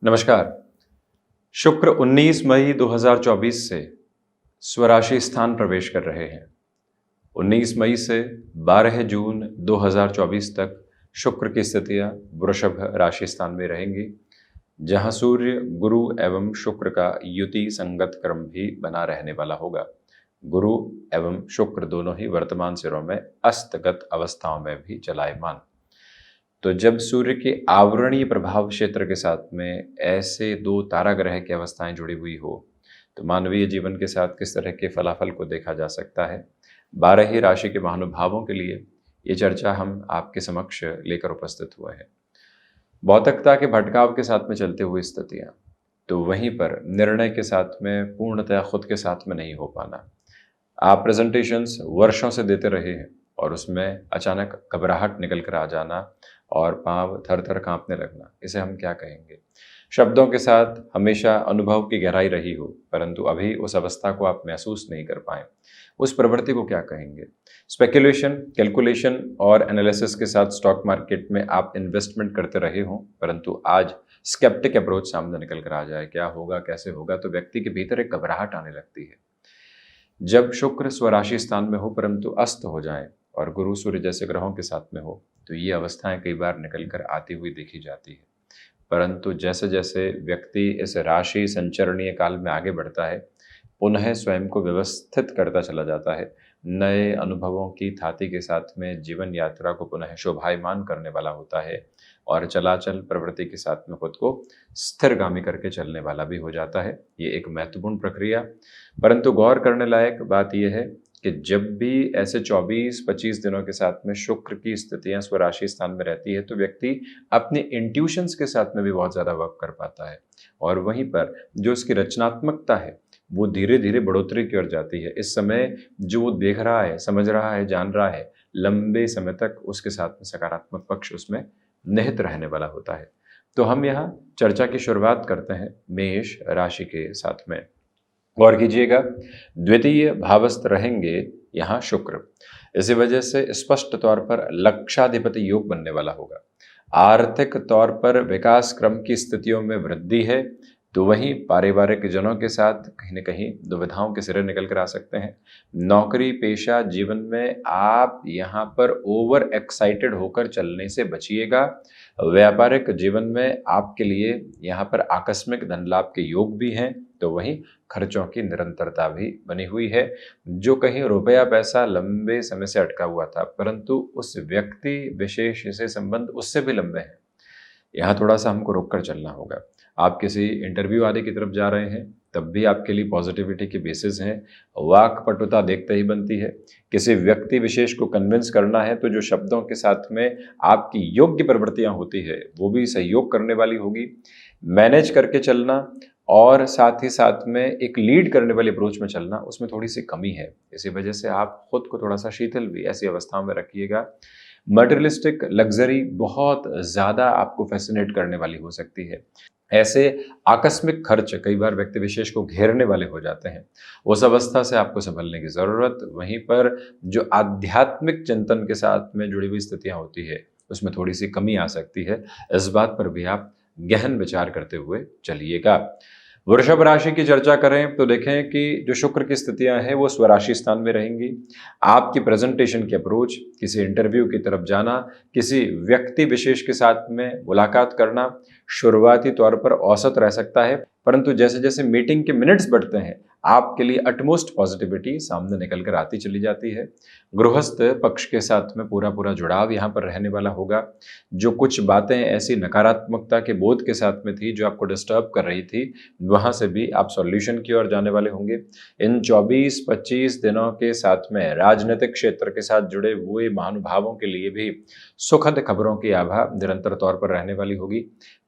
नमस्कार। शुक्र 19 मई 2024 से स्वराशि स्थान प्रवेश कर रहे हैं। 19 मई से 12 जून 2024 तक शुक्र की स्थितियां वृषभ राशि स्थान में रहेंगी, जहां सूर्य, गुरु एवं शुक्र का युति संगत क्रम भी बना रहने वाला होगा। गुरु एवं शुक्र दोनों ही वर्तमान सिरों में अस्तगत अवस्थाओं में भी चलायमान। तो जब सूर्य के आवरणीय प्रभाव क्षेत्र के साथ में ऐसे दो तारा ग्रह की अवस्थाएं जुड़ी हुई हो, तो मानवीय जीवन के साथ किस तरह के फलाफल को देखा जा सकता है। 12 ही राशि के महानुभावों के लिए ये चर्चा हम आपके समक्ष लेकर उपस्थित हुए हैं। भौतिकता के भटकाव के साथ में चलते हुए स्थितियां, तो वहीं पर निर्णय के साथ में पूर्णतया खुद के साथ में नहीं हो पाना। आप प्रेजेंटेशंस वर्षों से देते रहे हैं और उसमें अचानक घबराहट निकल कर आ जाना और पाँव थर थर कांपने लगना, इसे हम क्या कहेंगे। शब्दों के साथ हमेशा अनुभव की गहराई रही हो, परंतु अभी उस अवस्था को आप महसूस नहीं कर पाए, उस प्रवृत्ति को क्या कहेंगे। स्पेकुलेशन, कैलकुलेशन और एनालिसिस के साथ स्टॉक मार्केट में आप इन्वेस्टमेंट करते रहे हों, परंतु आज स्केप्टिक अप्रोच सामने निकल कर आ जाए, क्या होगा कैसे होगा, तो व्यक्ति के भीतर एक घबराहट आने लगती है। जब शुक्र स्वराशि स्थान में हो परंतु अस्त हो जाए और गुरु सूर्य जैसे ग्रहों के साथ में हो, तो ये अवस्थाएं कई बार निकल कर आती हुई देखी जाती है। परंतु जैसे जैसे व्यक्ति इस राशि संचरणीय काल में आगे बढ़ता है, पुनः स्वयं को व्यवस्थित करता चला जाता है, नए अनुभवों की थाती के साथ में जीवन यात्रा को पुनः शोभायमान करने वाला होता है और चलाचल प्रवृत्ति के साथ में खुद को स्थिरगामी करके चलने वाला भी हो जाता है। ये एक महत्वपूर्ण प्रक्रिया, परंतु गौर करने लायक बात यह है कि जब भी ऐसे 24-25 दिनों के साथ में शुक्र की स्थितियां स्वराशि स्थान में रहती है, तो व्यक्ति अपने इंट्यूशंस के साथ में भी बहुत ज़्यादा वर्क कर पाता है और वहीं पर जो उसकी रचनात्मकता है वो धीरे धीरे बढ़ोतरी की ओर जाती है। इस समय जो वो देख रहा है, समझ रहा है, जान रहा है, लंबे समय तक उसके साथ में सकारात्मक पक्ष उसमें निहित रहने वाला होता है। तो हम यहाँ चर्चा की शुरुआत करते हैं मेष राशि के साथ में। गौर कीजिएगा, द्वितीय भावस्थ रहेंगे यहाँ शुक्र। इसी वजह से स्पष्ट तौर पर लक्षाधिपति योग बनने वाला होगा। आर्थिक तौर पर विकास क्रम की स्थितियों में वृद्धि है, तो वहीं पारिवारिक जनों के साथ कहीं न कहीं दुविधाओं के सिरे निकल कर आ सकते हैं। नौकरी पेशा जीवन में आप यहाँ पर ओवर एक्साइटेड होकर चलने से बचिएगा। व्यापारिक जीवन में आपके लिए यहाँ पर आकस्मिक धन लाभ के योग भी हैं, तो वहीं खर्चों की निरंतरता भी बनी हुई है। जो कहीं रुपया पैसा लंबे समय से अटका हुआ था, परंतु उस व्यक्ति विशेष से संबंध उससे भी लंबे हैं, यहाँ थोड़ा सा हमको रोक कर चलना होगा। आप किसी इंटरव्यू आदि की तरफ जा रहे हैं, तब भी आपके लिए पॉजिटिविटी के बेसिस हैं। वाक पटुता देखते ही बनती है। किसी व्यक्ति विशेष को कन्विंस करना है, तो जो शब्दों के साथ में आपकी योग्य प्रवृत्तियां होती है वो भी सहयोग करने वाली होगी। मैनेज करके चलना और साथ ही साथ में एक लीड करने वाली अप्रोच में चलना, उसमें थोड़ी सी कमी है। इसी वजह से आप खुद को थोड़ा सा शीतल भी ऐसी अवस्थाओं में रखिएगा। मटेरियलिस्टिक लग्जरी बहुत ज़्यादा आपको फैसिनेट करने वाली हो सकती है। ऐसे आकस्मिक खर्च कई बार व्यक्ति विशेष को घेरने वाले हो जाते हैं। उस अवस्था से आपको संभलने की ज़रूरत। वहीं पर जो आध्यात्मिक चिंतन के साथ में जुड़ी हुई स्थितियां होती है, उसमें थोड़ी सी कमी आ सकती है। इस बात पर भी आप गहन विचार करते हुए चलिएगा। वृषभ राशि की चर्चा करें तो देखें कि जो शुक्र की स्थितियां हैं वो स्वराशि स्थान में रहेंगी। आपकी प्रेजेंटेशन की अप्रोच, किसी इंटरव्यू की तरफ जाना, किसी व्यक्ति विशेष के साथ में मुलाकात करना शुरुआती तौर पर औसत रह सकता है, परंतु जैसे जैसे मीटिंग के मिनट्स बढ़ते हैं आपके लिए अटमोस्ट पॉजिटिविटी सामने निकल कर आती चली जाती है। गृहस्थ पक्ष के साथ में पूरा पूरा जुड़ाव यहाँ पर रहने वाला होगा। जो कुछ बातें ऐसी नकारात्मकता के बोध के साथ में थी जो आपको डिस्टर्ब कर रही थी, वहाँ से भी आप सॉल्यूशन की ओर जाने वाले होंगे। इन 24-25 दिनों के साथ में राजनीतिक क्षेत्र के साथ जुड़े हुए महानुभावों के लिए भी सुखद खबरों की आभा निरंतर तौर पर रहने वाली होगी।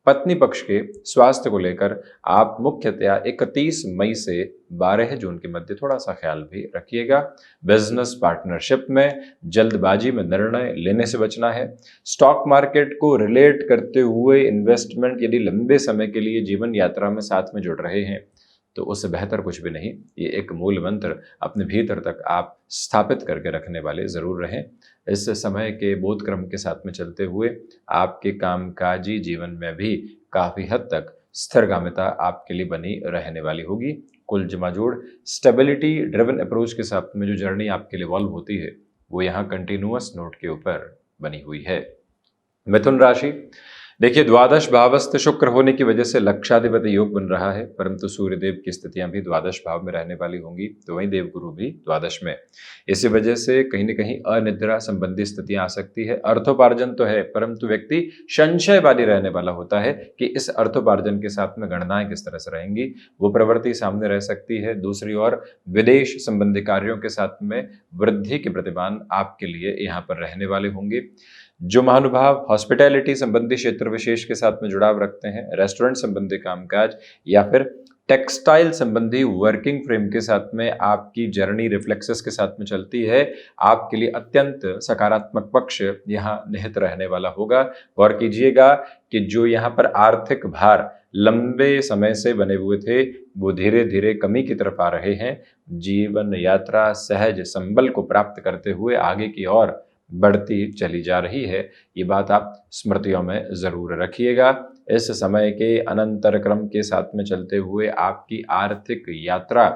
पत्नी पक्ष के स्वास्थ्य को लेकर आप मुख्यतया 31 मई से 12 जून के मध्य थोड़ा सा ख्याल भी रखिएगा। बिजनेस पार्टनरशिप में जल्दबाजी में निर्णय लेने से बचना है। स्टॉक मार्केट को रिलेट करते हुए इन्वेस्टमेंट यदि लंबे समय के लिए जीवन यात्रा में साथ में जुड़ रहे हैं, तो उससे बेहतर कुछ भी नहीं। ये एक मूल मंत्र अपने भीतर तक आप स्थापित करके रखने वाले ज़रूर रहें। इस समय के बोध क्रम के साथ में चलते हुए आपके कामकाजी जीवन में भी काफ़ी हद तक स्थिरगामिता आपके लिए बनी रहने वाली होगी। कुल जमाजोड़ स्टेबिलिटी ड्रिवन अप्रोच के साथ में जो जर्नी आपके लिए इवॉल्व होती है वो यहाँ कंटिन्यूअस नोट के ऊपर बनी हुई है। मिथुन राशि, देखिए द्वादश भावस्थ शुक्र होने की वजह से लक्षाधिपति योग बन रहा है, परंतु सूर्यदेव की स्थितियां भी द्वादश भाव में रहने वाली होंगी, तो वहीं देवगुरु भी द्वादश में। इसी वजह से कहीं न कहीं अनिद्रा संबंधी स्थितियां आ सकती है। अर्थोपार्जन तो है, परंतु व्यक्ति संशयवादी रहने वाला होता है कि इस अर्थोपार्जन के साथ में गणनाएं किस तरह से रहेंगी, वो प्रवृत्ति सामने रह सकती है। दूसरी ओर विदेश संबंधी कार्यों के साथ में वृद्धि के प्रतिमान आपके लिए यहाँ पर रहने वाले होंगे। जो महानुभाव हॉस्पिटैलिटी संबंधी क्षेत्र विशेष के साथ में जुड़ाव रखते हैं, रेस्टोरेंट संबंधी कामकाज या फिर टेक्सटाइल संबंधी वर्किंग फ्रेम के साथ में आपकी जर्नी रिफ्लेक्सेस के साथ में चलती है, आपके लिए अत्यंत सकारात्मक पक्ष यहाँ निहित रहने वाला होगा। गौर कीजिएगा कि जो यहाँ पर आर्थिक भार लंबे समय से बने हुए थे वो धीरे धीरे कमी की तरफ आ रहे हैं। जीवन यात्रा सहज संबल को प्राप्त करते हुए आगे की ओर बढ़ती चली जा रही है। ये बात आप स्मृतियों में जरूर रखिएगा। इस समय के अनंतर क्रम के साथ में चलते हुए आपकी आर्थिक यात्रा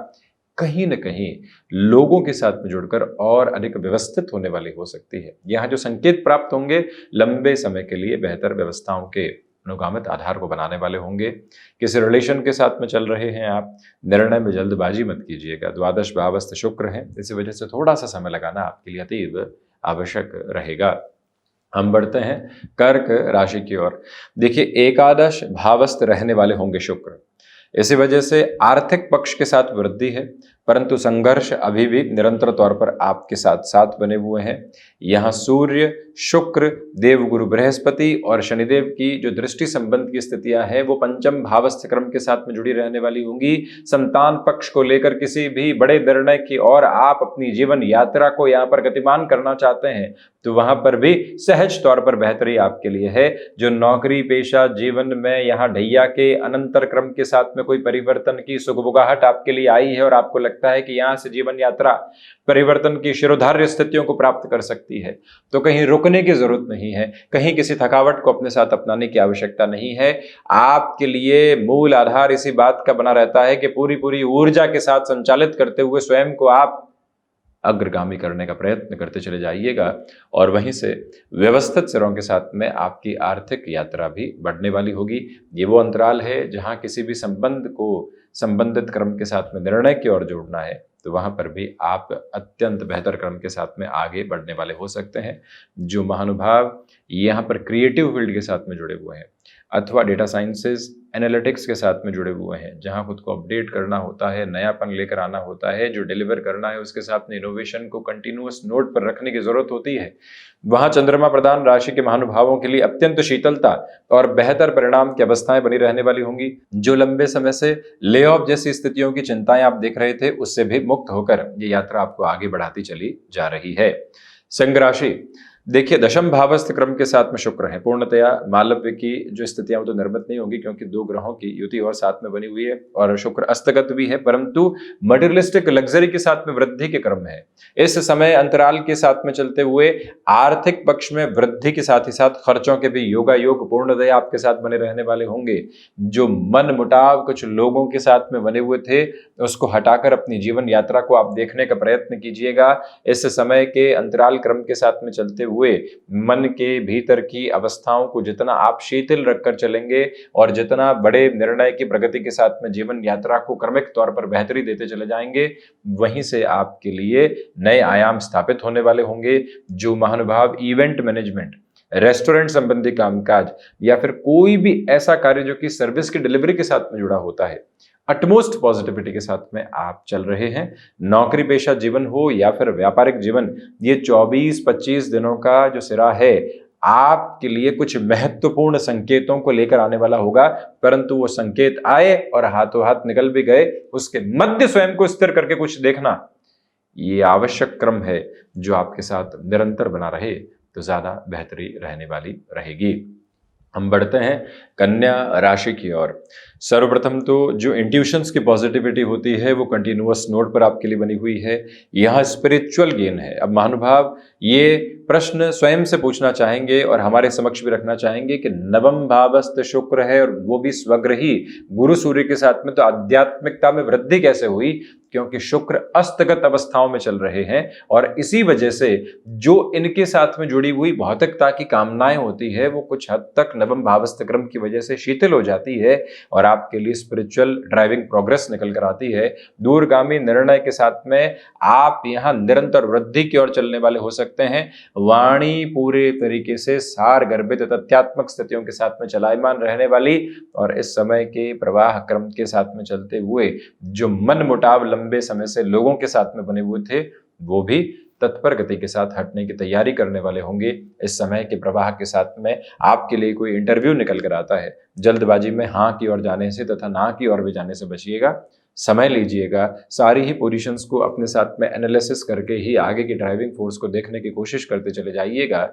कहीं न कहीं लोगों के साथ में जुड़कर और अधिक व्यवस्थित होने वाली हो सकती है। यहाँ जो संकेत प्राप्त होंगे लंबे समय के लिए बेहतर व्यवस्थाओं के अनुगामित आधार को बनाने वाले होंगे। किसी रिलेशन के साथ में चल रहे हैं आप, निर्णय में जल्दबाजी मत कीजिएगा। द्वादश भावस्थ शुक्र है, इसी वजह से थोड़ा सा समय लगाना आपके लिए अतीव आवश्यक रहेगा। हम बढ़ते हैं कर्क राशि की ओर। देखिए एकादश भावस्थ रहने वाले होंगे शुक्र, इसी वजह से आर्थिक पक्ष के साथ वृद्धि है, परंतु संघर्ष अभी भी निरंतर तौर पर आपके साथ साथ बने हुए हैं। यहाँ सूर्य, शुक्र, देवगुरु बृहस्पति और शनिदेव की जो दृष्टि संबंध की स्थितियां हैं वो पंचम भावस्थ क्रम के साथ में जुड़ी रहने वाली होंगी। संतान पक्ष को लेकर किसी भी बड़े निर्णय की ओर आप अपनी जीवन यात्रा को यहाँ पर गतिमान करना चाहते हैं तो वहां पर भी सहज तौर पर बेहतरी आपके लिए है। जो नौकरी पेशा जीवन में यहाँ ढैया के अनंतर क्रम के साथ में कोई परिवर्तन की सुगबुगाहट आपके लिए आई है और आपको लगता है कि यहाँ से जीवन यात्रा परिवर्तन की शिरोधार्य स्थितियों को प्राप्त कर सकती है, तो कहीं रुकने की जरूरत नहीं है, कहीं किसी थकावट को अपने साथ अपनाने की आवश्यकता नहीं है। आपके लिए मूल आधार इसी बात का बना रहता है कि पूरी पूरी ऊर्जा के साथ संचालित करते हुए स्वयं को आप अग्रगामी करने का प्रयत्न करते चले जाइएगा और वहीं से व्यवस्थित सिरों के साथ में आपकी आर्थिक यात्रा भी बढ़ने वाली होगी। ये वो अंतराल है जहां किसी भी संबंध को संबंधित क्रम के साथ में निर्णय की ओर जोड़ना है तो वहां पर भी आप अत्यंत बेहतर क्रम के साथ में आगे बढ़ने वाले हो सकते हैं। जो महानुभाव यहाँ पर क्रिएटिव फील्ड के साथ में जुड़े हुए हैं अथवा डेटा साइंसेज एनालिटिक्स के साथ में जुड़े हुए हैं, जहां खुद को अपडेट करना होता है, नयापन लेकर आना होता है, जो डिलीवर करना है उसके साथ में इनोवेशन को कंटिन्यूअस नोट पर रखने की जरूरत होती है, वहां चंद्रमा प्रधान राशि के महानुभावों के लिए अत्यंत शीतलता और बेहतर परिणाम की अवस्थाएं बनी रहने वाली होंगी। जो लंबे समय से ले ऑफ जैसी स्थितियों की चिंताएं आप देख रहे थे उससे भी मुक्त होकर ये यात्रा आपको आगे बढ़ाती चली जा रही है। सिंह राशि, देखिए दशम भावस्थ क्रम के साथ में शुक्र है। पूर्णतया मालव्य की जो स्थितियां वो तो निर्मित नहीं होगी क्योंकि दो ग्रहों की युति और साथ में बनी हुई है और शुक्र अस्तगत भी है, परंतु मटेरियलिस्टिक लग्जरी के साथ में वृद्धि के क्रम है। इस समय अंतराल के साथ में चलते हुए आर्थिक पक्ष में वृद्धि के साथ ही साथ खर्चों के भी योगायोग पूर्णतया आपके साथ बने रहने वाले होंगे। जो मन मुटाव कुछ लोगों के साथ में बने हुए थे उसको हटाकर अपनी जीवन यात्रा को आप देखने का प्रयत्न कीजिएगा। इस समय के अंतराल क्रम के साथ में चलते हुए मन के भीतर की अवस्थाओं को जितना आप शीतल रखकर चलेंगे और जितना बड़े निर्णय की प्रगति के साथ में जीवन यात्रा को क्रमिक तौर पर बेहतरी देते चले जाएंगे, वहीं से आपके लिए नए आयाम स्थापित होने वाले होंगे। जो महानुभाव इवेंट मैनेजमेंट, रेस्टोरेंट संबंधी कामकाज या फिर कोई भी ऐसा कार्य जो कि सर्विस की डिलीवरी के साथ में जुड़ा होता है, अटमोस्ट पॉजिटिविटी के साथ में आप चल रहे हैं। नौकरी पेशा जीवन हो या फिर व्यापारिक जीवन, ये 24-25 दिनों का जो सिरा है आपके लिए कुछ महत्वपूर्ण संकेतों को लेकर आने वाला होगा, परंतु वो संकेत आए और हाथों हाथ निकल भी गए, उसके मध्य स्वयं को स्थिर करके कुछ देखना ये आवश्यक क्रम है जो आपके साथ निरंतर बना रहे तो ज्यादा बेहतरी रहने वाली रहेगी। हम बढ़ते हैं कन्या राशि की ओर। सर्वप्रथम तो जो इंट्यूशंस की पॉजिटिविटी होती है वो कंटिन्यूअस नोट पर आपके लिए बनी हुई है। यहाँ स्पिरिचुअल गेन है। अब महानुभाव ये प्रश्न स्वयं से पूछना चाहेंगे और हमारे समक्ष भी रखना चाहेंगे कि नवम भावस्थ शुक्र है और वो भी स्वग्रही गुरु सूर्य के साथ में, तो आध्यात्मिकता में वृद्धि कैसे हुई? क्योंकि शुक्र अस्तगत अवस्थाओं में चल रहे हैं और इसी वजह से जो इनके साथ में जुड़ी हुई भौतिकता की कामनाएं होती है वो कुछ हद तक नवम भावस्थ क्रम की वजह से शिथिल हो जाती है और आपके लिए स्पिरिचुअल ड्राइविंग प्रोग्रेस निकल कर आती है। दूरगामी निर्णय के साथ में आप यहाँ निरंतर वृद्धि की ओर चलने वाले हो सकते हैं। वाणी पूरे तरीके से सार गर्भित तथ्यात्मक स्थितियों के साथ में चलायमान रहने वाली और इस समय के प्रवाह क्रम के साथ में चलते हुए जो मन मुटाव लंबे समय से लोगों के साथ में बने हुए थे वो भी तत्पर गति के साथ हटने की तैयारी करने वाले होंगे। इस समय के प्रवाह के साथ में आपके लिए कोई इंटरव्यू निकल कर आता है, जल्दबाजी में हाँ की ओर जाने से तथा ना की ओर भी जाने से बचिएगा। समय लीजिएगा, सारी ही पोजीशंस को अपने साथ में एनालिसिस करके ही आगे की ड्राइविंग फोर्स को देखने की कोशिश करते चले जाइएगा।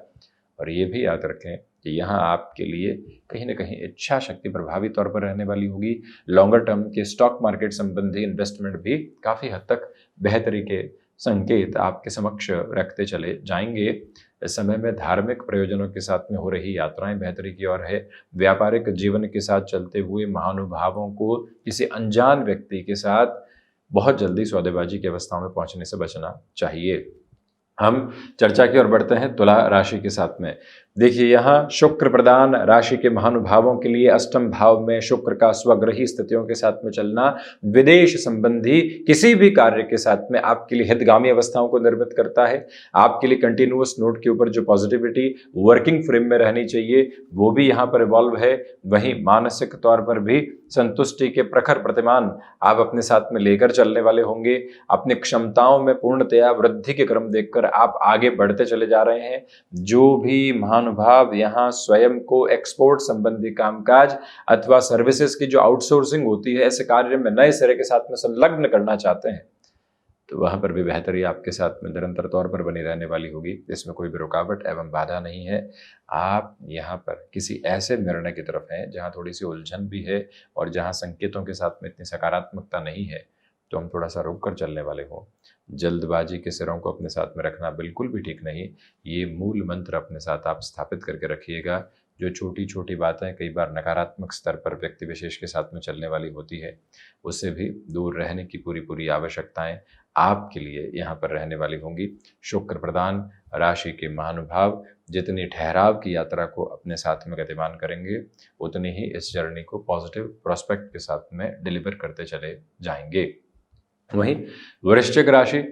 और ये भी याद रखें कि यहाँ आपके लिए कहीं ना कहीं इच्छा शक्ति प्रभावी तौर पर रहने वाली होगी। लॉन्गर टर्म के स्टॉक मार्केट संबंधी इन्वेस्टमेंट भी काफ़ी हद तक बेहतरी के संकेत आपके समक्ष रखते चले जाएंगे। इस समय में धार्मिक प्रयोजनों के साथ में हो रही यात्राएं बेहतरी की ओर है। व्यापारिक जीवन के साथ चलते हुए महानुभावों को किसी अनजान व्यक्ति के साथ बहुत जल्दी सौदेबाजी की अवस्थाओं में पहुंचने से बचना चाहिए। हम चर्चा की ओर बढ़ते हैं तुला राशि के साथ में। देखिए, यहाँ शुक्र प्रधान राशि के महानुभावों के लिए अष्टम भाव में शुक्र का स्वग्रही स्थितियों के साथ में चलना विदेश संबंधी किसी भी कार्य के साथ में आपके लिए हितगामी अवस्थाओं को निर्मित करता है। आपके लिए कंटिन्यूअस नोट के ऊपर जो पॉजिटिविटी वर्किंग फ्रेम में रहनी चाहिए वो भी यहाँ पर इवॉल्व है। वहीं मानसिक तौर पर भी संतुष्टि के प्रखर प्रतिमान आप अपने साथ में लेकर चलने वाले होंगे। अपनी क्षमताओं में पूर्णतया वृद्धि के क्रम देखकर आप आगे बढ़ते चले जा रहे हैं। जो भी महानुभाव यहाँ स्वयं को एक्सपोर्ट संबंधी कामकाज अथवा सर्विसेज की जो आउटसोर्सिंग होती है ऐसे कार्य में नए सिरे के साथ में संलग्न करना चाहते हैं तो वहां पर भी बेहतरी आपके साथ में निरंतर तौर पर बनी रहने वाली होगी। इसमें कोई भी रुकावट एवं बाधा नहीं है। आप यहाँ पर किसी ऐसे निर्णय की तरफ हैं जहाँ थोड़ी सी उलझन भी है और जहाँ संकेतों के साथ में इतनी सकारात्मकता नहीं है, तो हम थोड़ा सा रुक कर चलने वाले हों। जल्दबाजी के सिरों को अपने साथ में रखना बिल्कुल भी ठीक नहीं। ये मूल मंत्र अपने साथ आप स्थापित करके रखिएगा। जो छोटी छोटी बातें कई बार नकारात्मक स्तर पर व्यक्ति विशेष के साथ में चलने वाली होती है, उससे भी दूर रहने की पूरी आवश्यकताएं आपके लिए यहाँ पर रहने वाली होंगी। शुक्र प्रधान राशि के महानुभाव जितनी ठहराव की यात्रा को अपने साथ में गतिमान करेंगे उतनी ही इस जर्नी को पॉजिटिव प्रोस्पेक्ट के साथ में डिलीवर करते चले जाएंगे। वहीं वृश्चिक राशि,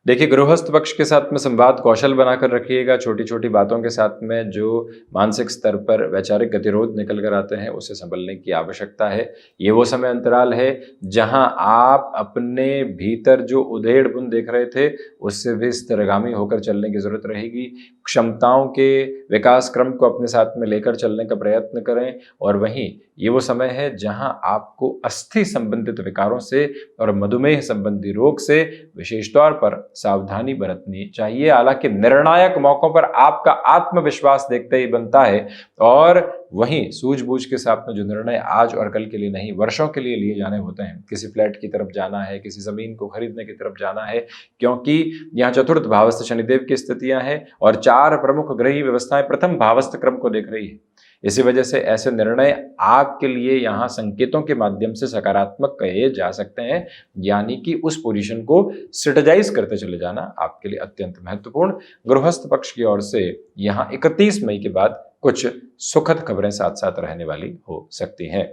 देखिए, गृहस्थ पक्ष के साथ में संवाद कौशल बनाकर रखिएगा। छोटी छोटी बातों के साथ में जो मानसिक स्तर पर वैचारिक गतिरोध निकल कर आते हैं उसे संभलने की आवश्यकता है। ये वो समय अंतराल है जहां आप अपने भीतर जो उधेड़ बुन देख रहे थे उससे भी स्थिरगामी होकर चलने की जरूरत रहेगी। क्षमताओं के विकास क्रम को अपने साथ में लेकर चलने का प्रयत्न करें। और वहीं ये वो समय है जहां आपको अस्थि संबंधित विकारों से और मधुमेह संबंधी रोग से विशेष तौर पर सावधानी बरतनी चाहिए। हालांकि निर्णायक मौकों पर आपका आत्मविश्वास देखते ही बनता है और वहीं सूझबूझ के साथ में जो निर्णय आज और कल के लिए नहीं वर्षों के लिए लिए जाने होते हैं, किसी फ्लैट की तरफ जाना है, किसी जमीन को खरीदने की तरफ जाना है, क्योंकि यहाँ चतुर्थ भावस्थ शनिदेव की स्थितियां हैं और 4 प्रमुख ग्रही व्यवस्थाएं प्रथम भावस्थ क्रम को देख रही है। इसी वजह से ऐसे निर्णय आपके लिए यहाँ संकेतों के माध्यम से सकारात्मक कहे जा सकते हैं, यानी कि उस पोजीशन को स्ट्रेटेजाइज करते चले जाना आपके लिए अत्यंत महत्वपूर्ण। गृहस्थ पक्ष की ओर से यहाँ 31 मई के बाद कुछ सुखद खबरें साथ साथ रहने वाली हो सकती हैं।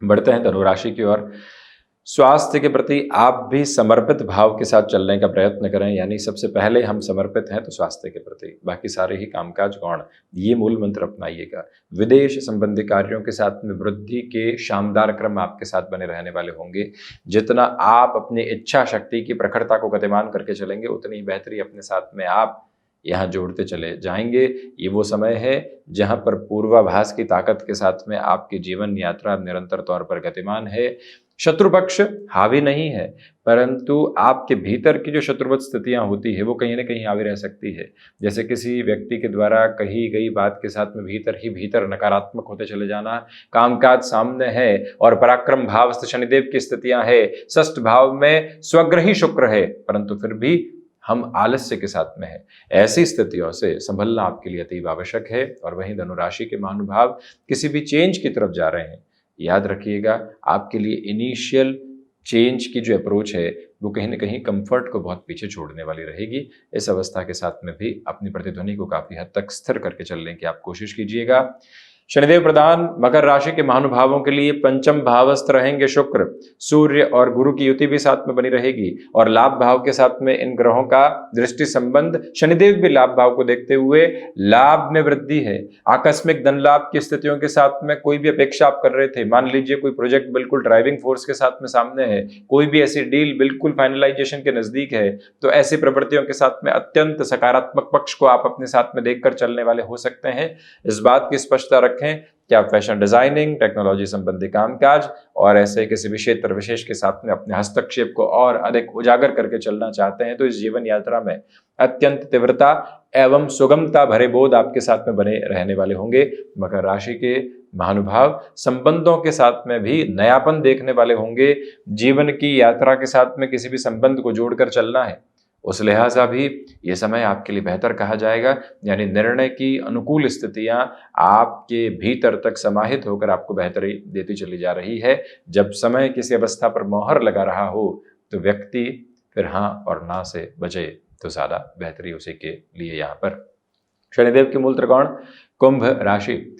बढ़ते हैं धनु राशि की ओर। स्वास्थ्य के प्रति आप भी समर्पित भाव के साथ चलने का प्रयत्न करें, यानी सबसे पहले हम समर्पित हैं तो स्वास्थ्य के प्रति, बाकी सारे ही कामकाज गौण। ये मूल मंत्र अपनाइएगा। विदेश संबंधी कार्यों के साथ में वृद्धि के शानदार क्रम आपके साथ बने रहने वाले होंगे। जितना आप अपनी इच्छा शक्ति की प्रखरता को गतिमान करके चलेंगे उतनी ही बेहतरी अपने साथ में आप यहाँ जोड़ते चले जाएंगे। ये वो समय है जहाँ पर पूर्वाभास की ताकत के साथ में आपकी जीवन यात्रा निरंतर तौर पर गतिमान है। शत्रु पक्ष हावी नहीं है, परंतु आपके भीतर की जो शत्रुवत स्थितियां होती है वो कहीं ना कहीं हावी रह सकती है। जैसे किसी व्यक्ति के द्वारा कही गई बात के साथ में भीतर ही भीतर नकारात्मक होते चले जाना। कामकाज सामने है और पराक्रम भावस्थ शनिदेव की स्थितियां है। षष्ठ भाव में स्वग्रही शुक्र है, परंतु फिर भी हम आलस्य के साथ में हैं। ऐसी स्थितियों से संभलना आपके लिए अतीव आवश्यक है। और वहीं धनुराशि के महानुभाव किसी भी चेंज की तरफ जा रहे हैं, याद रखिएगा आपके लिए इनिशियल चेंज की जो अप्रोच है वो कहीं ना कहीं कंफर्ट को बहुत पीछे छोड़ने वाली रहेगी। इस अवस्था के साथ में भी अपनी प्रतिध्वनि को काफी हद तक स्थिर करके चलने की आप कोशिश कीजिएगा। शनिदेव प्रधान मकर राशि के महानुभावों के लिए पंचम भावस्थ रहेंगे शुक्र। सूर्य और गुरु की युति भी साथ में बनी रहेगी और लाभ भाव के साथ में इन ग्रहों का दृष्टि संबंध, शनिदेव भी लाभ भाव को देखते हुए लाभ में वृद्धि है। आकस्मिक धन लाभ की स्थितियों के साथ में कोई भी अपेक्षा आप कर रहे थे, मान लीजिए कोई प्रोजेक्ट बिल्कुल ड्राइविंग फोर्स के साथ में सामने है, कोई भी ऐसी डील बिल्कुल फाइनलाइजेशन के नजदीक है, तो ऐसी प्रवृत्तियों के साथ में अत्यंत सकारात्मक पक्ष को आप अपने साथ में देखकर चलने वाले हो सकते हैं। इस बात की स्पष्टता रखें कि आप फैशन डिजाइनिंग, टेक्नोलॉजी संबंधी कामकाज और ऐसे किसी भी क्षेत्र विशेष के साथ में अपने हस्तक्षेप को और अधिक उजागर करके चलना चाहते हैं, तो इस जीवन यात्रा में अत्यंत तीव्रता एवं सुगमता भरे बोध आपके साथ में बने रहने वाले होंगे। मकर राशि के महानुभाव संबंधों के साथ में भी नयापन देखने वाले होंगे। जीवन की यात्रा के साथ में किसी भी संबंध को जोड़कर चलना है, उस लिहाजा भी ये समय आपके लिए बेहतर कहा जाएगा। यानी निर्णय की अनुकूल स्थितियां आपके भीतर तक समाहित होकर आपको बेहतरी देती चली जा रही है। जब समय किसी अवस्था पर मोहर लगा रहा हो तो व्यक्ति फिर हाँ और ना से बचे तो ज्यादा बेहतरी उसी के लिए। यहाँ पर शनिदेव की मूल त्रिकोण कुंभ राशि,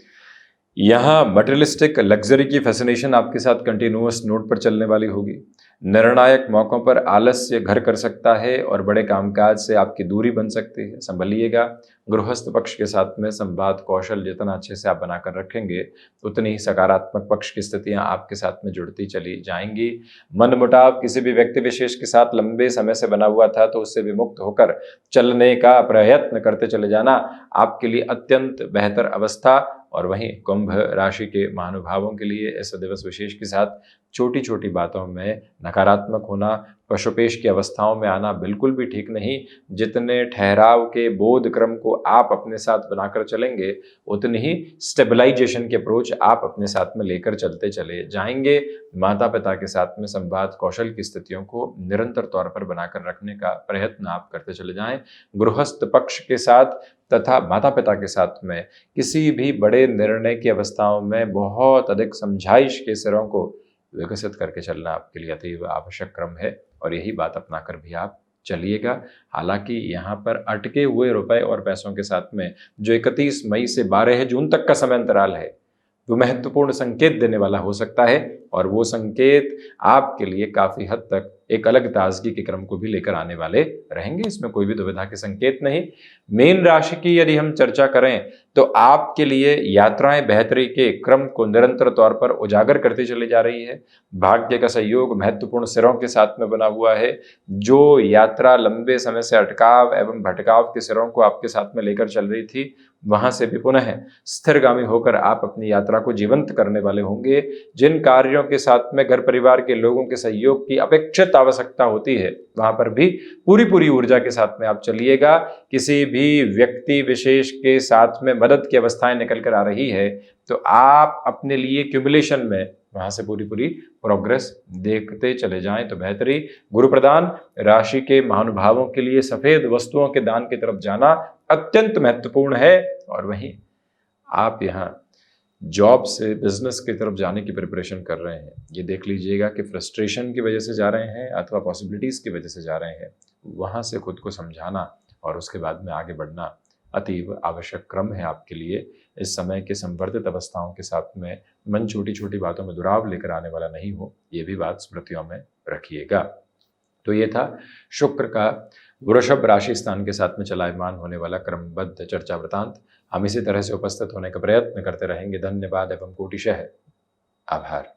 यहाँ मटेरियलिस्टिक लग्जरी की फैसिनेशन आपके साथ कंटिन्यूअस नोट पर चलने वाली होगी। निर्णायक मौकों पर आलस्य घर कर सकता है और बड़े कामकाज से आपकी दूरी बन सकती है, संभलिएगा। गृहस्थ पक्ष के साथ में संवाद कौशल जितना अच्छे से आप बनाकर रखेंगे उतनी ही सकारात्मक पक्ष की स्थितियां आपके साथ में जुड़ती चली जाएंगी। मनमुटाव किसी भी व्यक्ति विशेष के साथ लंबे समय से बना हुआ था तो उससे विमुक्त होकर चलने का प्रयत्न करते चले जाना आपके लिए अत्यंत बेहतर अवस्था। और वहीं कुंभ राशि के महानुभावों के लिए इस दिवस विशेष के साथ छोटी छोटी बातों में नकारात्मक होना, पशुपेश की अवस्थाओं में आना बिल्कुल भी ठीक नहीं। जितने ठहराव के बोध क्रम को आप अपने साथ बनाकर चलेंगे उतनी ही स्टेबलाइजेशन की अप्रोच आप अपने साथ में लेकर चलते चले जाएंगे। माता पिता के साथ में संवाद कौशल की स्थितियों को निरंतर तौर पर बनाकर रखने का प्रयत्न आप करते चले जाएं। गृहस्थ पक्ष के साथ तथा माता पिता के साथ में किसी भी बड़े निर्णय की अवस्थाओं में बहुत अधिक समझाइश के सिरों को विकसित करके चलना आपके लिए अतीव आवश्यक क्रम है और यही बात अपनाकर भी आप चलिएगा। हालांकि यहाँ पर अटके हुए रुपए और पैसों के साथ में जो 31 मई से 12 जून तक का समय अंतराल है वो महत्वपूर्ण संकेत देने वाला हो सकता है और वो संकेत आपके लिए काफी हद तक एक अलग ताजगी के क्रम को भी लेकर आने वाले रहेंगे, इसमें कोई भी दुविधा के संकेत नहीं। मीन राशि की यदि हम चर्चा करें तो आपके लिए यात्राएं बेहतरी के क्रम को निरंतर तौर पर उजागर करती चली जा रही है। भाग्य का सहयोग महत्वपूर्ण सिरों के साथ में बना हुआ है। जो यात्रा लंबे समय से अटकाव एवं भटकाव के सिरों को आपके साथ में लेकर चल रही थी वहां से भी पुनः स्थिरगामी होकर आप अपनी यात्रा को जीवंत करने वाले होंगे। जिन कार्यों के साथ में घर परिवार के लोगों के सहयोग की अपेक्षित आवश्यकता होती है वहां पर भी पूरी ऊर्जा के साथ में आप चलिएगा। किसी भी व्यक्ति विशेष के साथ में मदद की अवस्थाएं निकल कर आ रही है तो आप अपने लिए क्यूमुलेशन में वहां से पूरी प्रोग्रेस देखते चले जाएं तो बेहतरी। गुरु प्रदान राशि के महानुभावों के लिए सफेद वस्तुओं के दान की तरफ जाना अत्यंत महत्वपूर्ण है। और वहीं आप यहाँ जॉब से बिजनेस की तरफ जाने की प्रिपरेशन कर रहे हैं, ये देख लीजिएगा कि फ्रस्ट्रेशन की वजह से जा रहे हैं अथवा पॉसिबिलिटीज की वजह से जा रहे हैं, वहां से खुद को समझाना और उसके बाद में आगे बढ़ना अतीव आवश्यक क्रम है आपके लिए। इस समय के संवर्धित अवस्थाओं के साथ में मन छोटी छोटी बातों में दुराव लेकर आने वाला नहीं हो, ये भी बात स्मृतियों में रखिएगा। तो ये था शुक्र का वृषभ राशि स्थान के साथ में चलायमान होने वाला क्रमबद्ध चर्चा वृतांत। हम इसी तरह से उपस्थित होने का प्रयत्न करते रहेंगे। धन्यवाद एवं कोटिशः आभार।